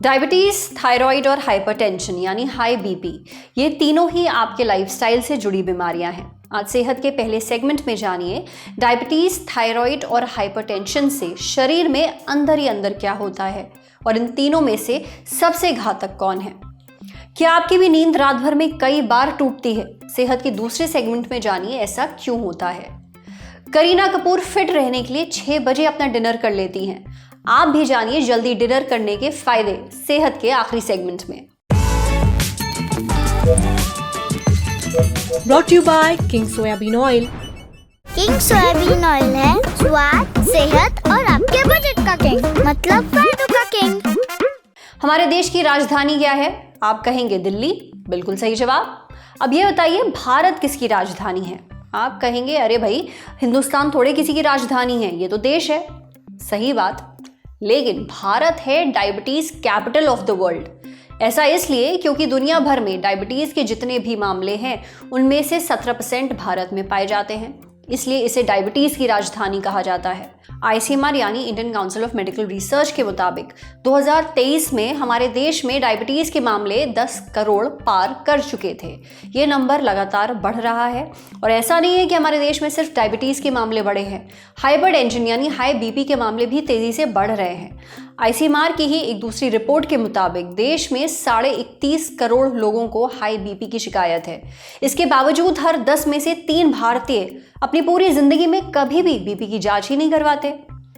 Diabetes, thyroid और hypertension यानी high BP, ये तीनों ही आपके लाइफस्टाइल से जुड़ी बीमारियां हैं। आज सेहत के पहले सेगमेंट में जानिए डायबिटीज, थायराइड और हाइपरटेंशन से शरीर में अंदर ही अंदर क्या होता है और इन तीनों में से सबसे घातक कौन है। क्या आपकी भी नींद रात भर में कई बार टूटती है? सेहत के दूसरे सेगमेंट में जानिए ऐसा क्यों होता है। करीना कपूर फिट रहने के लिए 6 बजे अपना डिनर कर लेती हैं। आप भी जानिए जल्दी डिनर करने के फायदे सेहत के आखिरी सेगमेंट में। Brought to you by King Soybean Oil। King soybean oil है स्वाद, सेहत और आपके बजट का किंग, मतलब फायदों का किंग। हमारे देश की राजधानी क्या है? आप कहेंगे दिल्ली, बिल्कुल सही जवाब। अब ये बताइए भारत किसकी राजधानी है? आप कहेंगे अरे भाई हिंदुस्तान थोड़े किसी की राजधानी है, ये तो देश है। सही बात, लेकिन भारत है diabetes capital of the world. ऐसा इसलिए क्योंकि दुनिया भर में डायबिटीज के जितने भी मामले हैं उनमें से 17% भारत में पाए जाते हैं, इसलिए इसे डायबिटीज की राजधानी कहा जाता है। ICMR यानी Indian council of medical research के मुताबिक 2023 में हमारे देश में डायबिटीज के मामले 10 करोड़ पार कर चुके थे। ये नंबर लगातार बढ़ रहा है और ऐसा नहीं है कि हमारे देश में सिर्फ डायबिटीज के मामले बढ़े हैं, हाइपरटेंशन यानी हाई बीपी के मामले भी तेजी से बढ़ रहे हैं। ICMR की ही एक दूसरी रिपोर्ट के मुताबिक देश में 31.5 करोड़ लोगों को हाई बीपी की शिकायत है। इसके बावजूद हर 10 में से 3 भारतीय अपनी पूरी जिंदगी में कभी भी बीपी की जांच ही नहीं करवाते।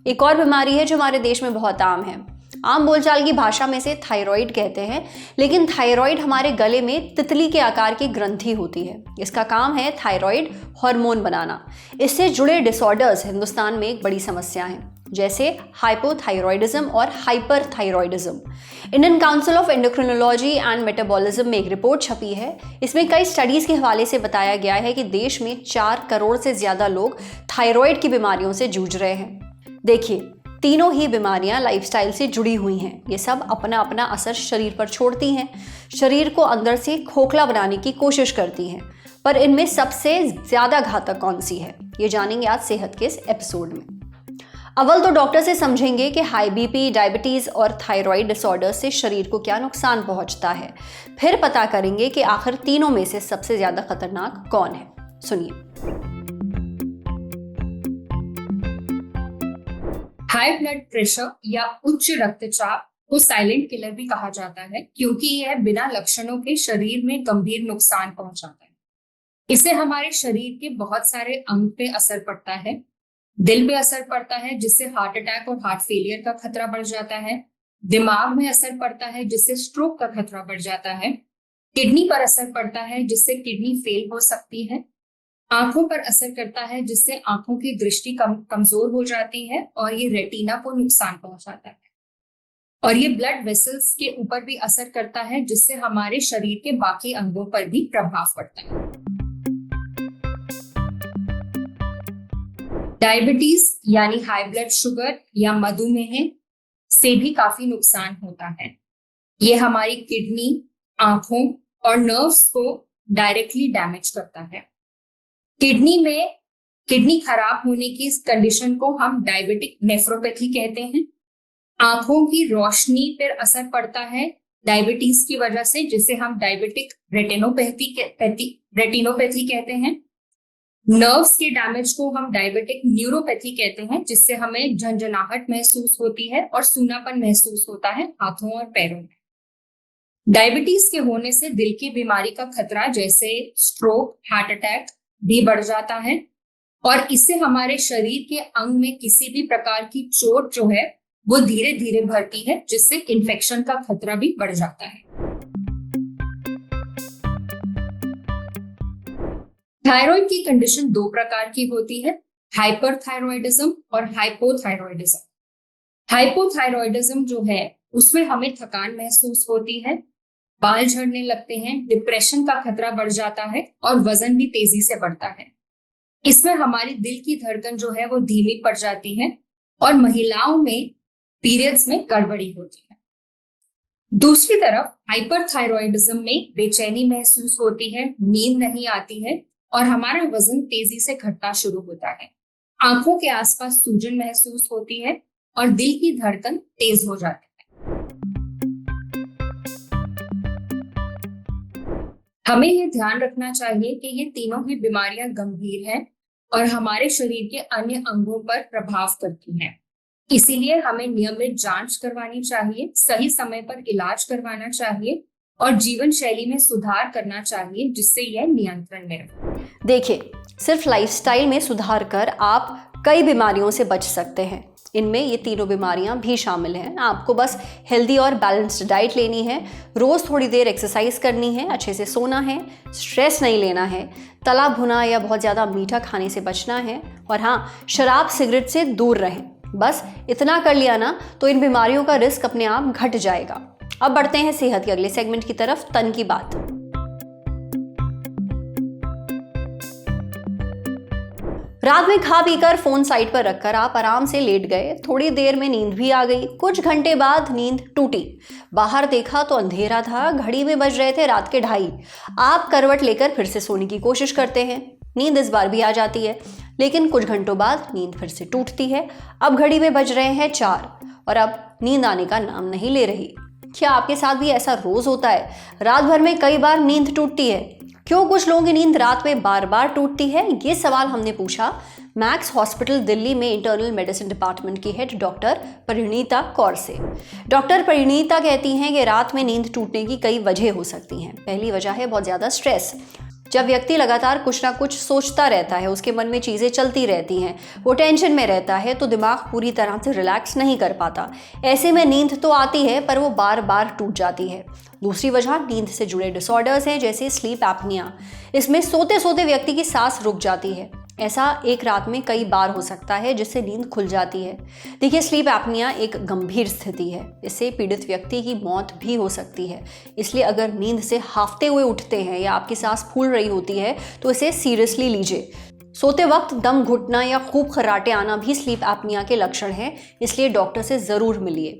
एक और बीमारी है जो हमारे देश में बहुत आम है, आम बोलचाल की भाषा में से थायराइड कहते हैं, लेकिन थायराइड हमारे गले में तितली के आकार की ग्रंथि होती है। इसका काम है थायराइड हार्मोन बनाना। इससे जुड़े डिसऑर्डर्स हिंदुस्तान में एक बड़ी समस्या है, जैसे हाइपोथायरॉयडिज्म और hyperthyroidism. Indian council of endocrinology and metabolism में एक रिपोर्ट छपी है। इसमें कई स्टडीज के हवाले से बताया गया है कि देश में 4 करोड़ से ज्यादा लोग थायराइड की बीमारियों से जूझ रहे हैं। देखिए, तीनों ही बीमारियां लाइफस्टाइल से जुड़ी हुई हैं। ये सब अपना अपना असर शरीर पर छोड़ती हैं, शरीर को अंदर से खोखला बनाने की कोशिश करती हैं। पर इनमें सबसे ज्यादा घातक कौन सी है, ये जानेंगे आज सेहत के इस एपिसोड में। अव्वल तो डॉक्टर से समझेंगे कि हाई बीपी, डायबिटीज और थायराइड डिसऑर्डर से शरीर को क्या नुकसान पहुंचता है। फिर पता करेंगे कि आखिर तीनों में से सबसे ज्यादा खतरनाक कौन है। सुनिए। हाई ब्लड प्रेशर या उच्च रक्तचाप को साइलेंट किलर भी कहा जाता है, क्योंकि यह बिना लक्षणों के शरीर में गंभीर नुकसान पहुंचाता है। इससे हमारे शरीर के बहुत सारे अंग पे असर पड़ता है। दिल पे असर पड़ता है, जिससे हार्ट अटैक और हार्ट फेलियर का खतरा बढ़ जाता है। दिमाग में असर पड़ता है, जिससे स्ट्रोक का खतरा बढ़ जाता है। किडनी पर असर पड़ता है, जिससे किडनी फेल हो सकती है। आंखों पर असर करता है, जिससे आंखों की दृष्टि कमजोर हो जाती है और ये रेटिना को नुकसान पहुंचाता है। और ये ब्लड वेसल्स के ऊपर भी असर करता है, जिससे हमारे शरीर के बाकी अंगों पर भी प्रभाव पड़ता है। डायबिटीज यानी हाई ब्लड शुगर या मधुमेह से भी काफी नुकसान होता है। ये हमारी किडनी, आंखों और नर्व्स को डायरेक्टली डैमेज करता है। किडनी खराब होने की इस कंडीशन को हम डायबिटिक नेफ्रोपैथी कहते हैं। आंखों की रोशनी पर असर पड़ता है डायबिटीज की वजह से, जिसे हम डायबिटिक रेटिनोपैथी कहते हैं। नर्व्स के डैमेज को हम डायबिटिक न्यूरोपैथी कहते हैं, जिससे हमें झंझनाहट महसूस होती है और सूनापन महसूस होता है हाथों और पैरों में। डायबिटीज के होने से दिल की बीमारी का खतरा जैसे स्ट्रोक, हार्ट अटैक भी बढ़ जाता है और इससे हमारे शरीर के अंग में किसी भी प्रकार की चोट जो है वो धीरे धीरे बढ़ती है, जिससे इन्फेक्शन का खतरा भी बढ़ जाता है। थायराइड की कंडीशन 2 प्रकार की होती है, हाइपरथायरॉयडिज्म और हाइपोथायरॉयडिज्म। हाइपोथायरॉयडिज्म जो है उसमें हमें थकान महसूस होती है, बाल झड़ने लगते हैं, डिप्रेशन का खतरा बढ़ जाता है और वजन भी तेजी से बढ़ता है। इसमें हमारी दिल की धड़कन जो है वो धीमी पड़ जाती है और महिलाओं में पीरियड्स में गड़बड़ी होती है। दूसरी तरफ हाइपरथायरॉयडिज्म में बेचैनी महसूस होती है, नींद नहीं आती है और हमारा वजन तेजी से घटना शुरू होता है। आंखों के आसपास सूजन महसूस होती है और दिल की धड़कन तेज हो जाती है। हमें ये ध्यान रखना चाहिए कि ये तीनों ही बीमारियां गंभीर हैं और हमारे शरीर के अन्य अंगों पर प्रभाव करती हैं। इसीलिए हमें नियमित जांच करवानी चाहिए, सही समय पर इलाज करवाना चाहिए और जीवन शैली में सुधार करना चाहिए जिससे यह नियंत्रण में रहे। देखिए, सिर्फ लाइफस्टाइल में सुधार कर आप कई बीमारियों से बच सकते हैं। इनमें ये तीनों बीमारियां भी शामिल हैं। आपको बस हेल्दी और बैलेंस्ड डाइट लेनी है, रोज थोड़ी देर एक्सरसाइज करनी है, अच्छे से सोना है, स्ट्रेस नहीं लेना है, तला भुना या बहुत ज़्यादा मीठा खाने से बचना है और हाँ, शराब सिगरेट से दूर रहें। बस इतना कर लिया ना तो इन बीमारियों का रिस्क अपने आप घट जाएगा। अब बढ़ते हैं सेहत के अगले सेगमेंट की तरफ, तन की बात। रात में खा पीकर फोन साइड पर रखकर आप आराम से लेट गए, थोड़ी देर में नींद भी आ गई, कुछ घंटे बाद नींद टूटी। बाहर देखा तो अंधेरा था, घड़ी में बज रहे थे रात के 2:30। आप करवट लेकर फिर से सोने की कोशिश करते हैं, नींद इस बार भी आ जाती है, लेकिन कुछ घंटों बाद नींद फिर से टूटती है। अब घड़ी में बज रहे हैं 4 और अब नींद आने का नाम नहीं ले रही। क्या आपके साथ भी ऐसा रोज होता है? रात भर में कई बार नींद टूटती है। क्यों कुछ लोगों की नींद रात में बार बार टूटती है? ये सवाल हमने पूछा मैक्स हॉस्पिटल दिल्ली में इंटरनल मेडिसिन डिपार्टमेंट की हेड डॉक्टर परिणीता कौर से। डॉक्टर परिणीता कहती हैं कि रात में नींद टूटने की कई वजह हो सकती हैं। पहली वजह है बहुत ज़्यादा स्ट्रेस। जब व्यक्ति लगातार कुछ ना कुछ सोचता रहता है, उसके मन में चीज़ें चलती रहती हैं, वो टेंशन में रहता है, तो दिमाग पूरी तरह से रिलैक्स नहीं कर पाता। ऐसे में नींद तो आती है पर वो बार बार टूट जाती है। दूसरी वजह नींद से जुड़े डिसऑर्डर्स हैं, जैसे स्लीप एपनिया। इसमें सोते सोते व्यक्ति की सांस रुक जाती है। ऐसा एक रात में कई बार हो सकता है जिससे नींद खुल जाती है। देखिए, स्लीप एपनिया एक गंभीर स्थिति है, इससे पीड़ित व्यक्ति की मौत भी हो सकती है। इसलिए अगर नींद से हांफते हुए उठते हैं या आपकी सांस फूल रही होती है तो इसे सीरियसली लीजिए। सोते वक्त दम घुटना या खूब खर्राटे आना भी स्लीप एपनिया के लक्षण हैं, इसलिए डॉक्टर से ज़रूर मिलिए।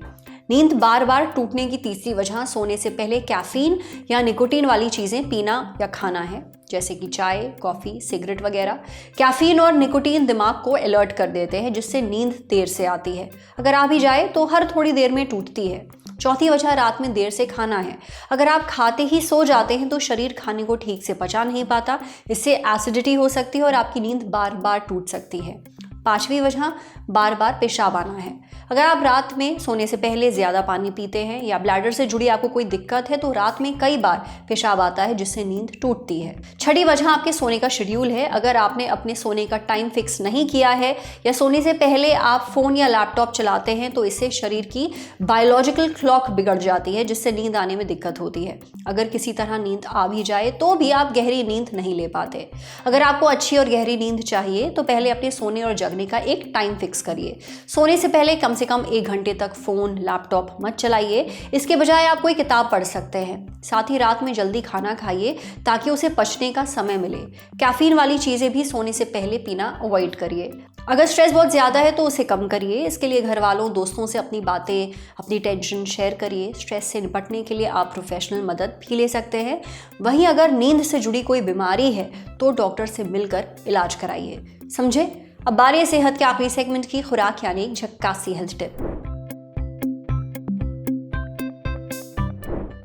नींद बार बार टूटने की तीसरी वजह सोने से पहले कैफीन या निकोटीन वाली चीज़ें पीना या खाना है, जैसे कि चाय, कॉफ़ी, सिगरेट वगैरह। कैफीन और निकोटीन दिमाग को अलर्ट कर देते हैं, जिससे नींद देर से आती है। अगर आ भी जाए तो हर थोड़ी देर में टूटती है। चौथी वजह रात में देर से खाना है। अगर आप खाते ही सो जाते हैं तो शरीर खाने को ठीक से पचा नहीं पाता, इससे एसिडिटी हो सकती है और आपकी नींद बार बार टूट सकती है। पांचवी वजह बार बार पेशाब आना है। अगर आप रात में सोने से पहले ज़्यादा पानी पीते हैं या ब्लैडर से जुड़ी आपको कोई दिक्कत है तो रात में कई बार पेशाब आता है, जिससे नींद टूटती है। छठी वजह आपके सोने का शेड्यूल है। अगर आपने अपने सोने का टाइम फिक्स नहीं किया है या सोने से पहले आप फ़ोन या लैपटॉप चलाते हैं तो इससे शरीर की बायोलॉजिकल क्लॉक बिगड़ जाती है, जिससे नींद आने में दिक्कत होती है। अगर किसी तरह नींद आ भी जाए तो भी आप गहरी नींद नहीं ले पाते। अगर आपको अच्छी और गहरी नींद चाहिए तो पहले अपने सोने और जगने का एक टाइम फिक्स करिए। सोने से पहले कम से कम 1 घंटे तक फ़ोन, लैपटॉप मत चलाइए। इसके बजाय आप कोई किताब पढ़ सकते हैं। साथ ही रात में जल्दी खाना खाइए ताकि उसे पचने का समय मिले। कैफीन वाली चीज़ें भी सोने से पहले पीना अवॉइड करिए। अगर स्ट्रेस बहुत ज़्यादा है तो उसे कम करिए। इसके लिए घर वालों, दोस्तों से अपनी बातें, अपनी टेंशन शेयर करिए। स्ट्रेस से निपटने के लिए आप प्रोफेशनल मदद भी ले सकते हैं। वहीं अगर नींद से जुड़ी कोई बीमारी है तो डॉक्टर से मिलकर इलाज कराइए। समझे? अब बारी है सेहत के आखिरी सेगमेंट की, खुराक यानी एक झक्कासी health tip.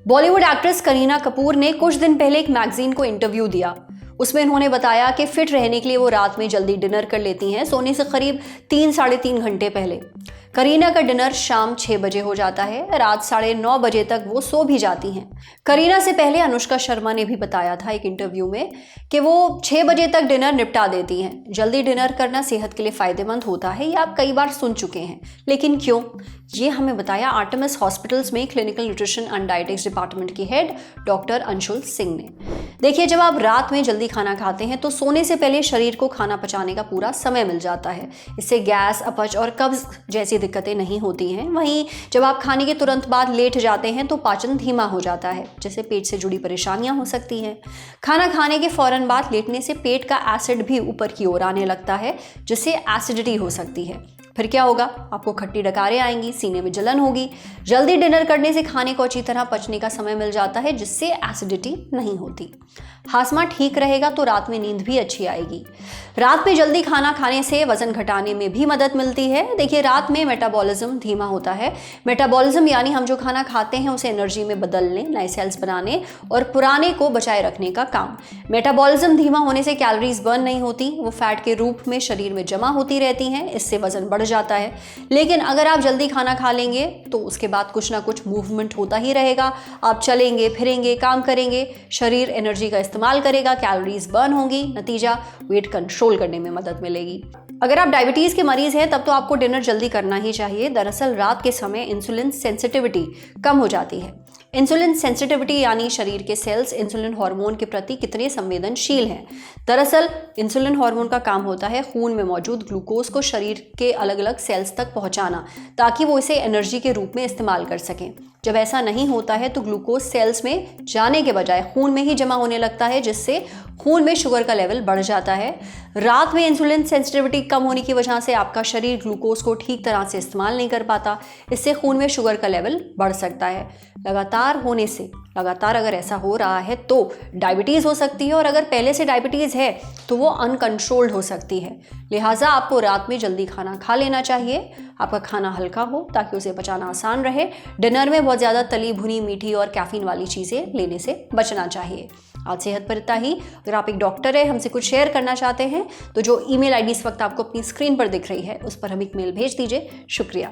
Bollywood actress Kareena Kapoor ने कुछ दिन पहले एक मैगजीन को इंटरव्यू दिया। उसमें उन्होंने बताया कि फिट रहने के लिए वो रात में जल्दी डिनर कर लेती हैं, सोने से करीब 3-3.5 घंटे पहले। करीना का डिनर शाम 6 बजे हो जाता है। रात 9:30 बजे तक वो सो भी जाती हैं। करीना से पहले अनुष्का शर्मा ने भी बताया था एक इंटरव्यू में कि वो 6 बजे तक डिनर निपटा देती हैं। जल्दी डिनर करना सेहत के लिए फ़ायदेमंद होता है, ये आप कई बार सुन चुके हैं, लेकिन क्यों? ये हमें बताया आर्टेमिस हॉस्पिटल्स में clinical nutrition and dietetics department की हेड डॉक्टर अंशुल सिंह ने। देखिए, जब आप रात में जल्दी खाना खाते हैं तो सोने से पहले शरीर को खाना पचाने का पूरा समय मिल जाता है। इससे गैस, अपच और कब्ज जैसी दिक्कतें नहीं होती हैं। वहीं जब आप खाने के तुरंत बाद लेट जाते हैं तो पाचन धीमा हो जाता है, जिससे पेट से जुड़ी परेशानियां हो सकती हैं। खाना खाने के फौरन बाद लेटने से पेट का एसिड भी ऊपर की ओर आने लगता है, जिससे एसिडिटी हो सकती है। फिर क्या होगा? आपको खट्टी डकारें आएंगी, सीने में जलन होगी। जल्दी डिनर करने से खाने को अच्छी तरह पचने का समय मिल जाता है, जिससे एसिडिटी नहीं होती। हाजमा ठीक रहेगा तो रात में नींद भी अच्छी आएगी। रात में जल्दी खाना खाने से वजन घटाने में भी मदद मिलती है। देखिए, रात में मेटाबॉलिज्म धीमा होता है। मेटाबॉलिज्म यानी हम जो खाना खाते हैं उसे एनर्जी में बदलने, नए सेल्स बनाने और पुराने को बचाए रखने का काम। मेटाबॉलिज्म धीमा होने से कैलोरीज बर्न नहीं होती, वो फैट के रूप में शरीर में जमा होती रहती हैं। इससे वजन बढ़ जाता है। लेकिन अगर आप जल्दी खाना खा लेंगे तो उसके बाद कुछ ना कुछ मूवमेंट होता ही रहेगा। आप चलेंगे फिरेंगे, काम करेंगे, शरीर एनर्जी का इस्तेमाल करेगा, कैलोरीज बर्न होंगी, नतीजा वेट कंट्रोल करने में मदद मिलेगी। अगर आप डायबिटीज के मरीज हैं तब तो आपको डिनर जल्दी करना ही चाहिए। दरअसल रात के समय इंसुलिन सेंसिटिविटी कम हो जाती है। इंसुलिन सेंसिटिविटी यानी शरीर के सेल्स इंसुलिन हार्मोन के प्रति कितने संवेदनशील हैं। दरअसल इंसुलिन हार्मोन का काम होता है खून में मौजूद ग्लूकोज को शरीर के अलग अलग सेल्स तक पहुंचाना, ताकि वो इसे एनर्जी के रूप में इस्तेमाल कर सकें। जब ऐसा नहीं होता है तो ग्लूकोज सेल्स में जाने के बजाय खून में ही जमा होने लगता है, जिससे खून में शुगर का लेवल बढ़ जाता है। रात में इंसुलिन सेंसिटिविटी कम होने की वजह से आपका शरीर ग्लूकोज को ठीक तरह से इस्तेमाल नहीं कर पाता। इससे खून में शुगर का लेवल बढ़ सकता है। लगातार अगर ऐसा हो रहा है तो डायबिटीज़ हो सकती है, और अगर पहले से डायबिटीज़ है तो वो अनकंट्रोल्ड हो सकती है। लिहाजा आपको रात में जल्दी खाना खा लेना चाहिए। आपका खाना हल्का हो ताकि उसे पचाना आसान रहे। डिनर में बहुत ज़्यादा तली भुनी, मीठी और कैफीन वाली चीज़ें लेने से बचना चाहिए। आज सेहत पर इतना ही। अगर आप एक डॉक्टर है, हमसे कुछ शेयर करना चाहते हैं तो जो ईमेल आईडी इस वक्त आपको अपनी स्क्रीन पर दिख रही है उस पर हम एक मेल भेज दीजिए। शुक्रिया।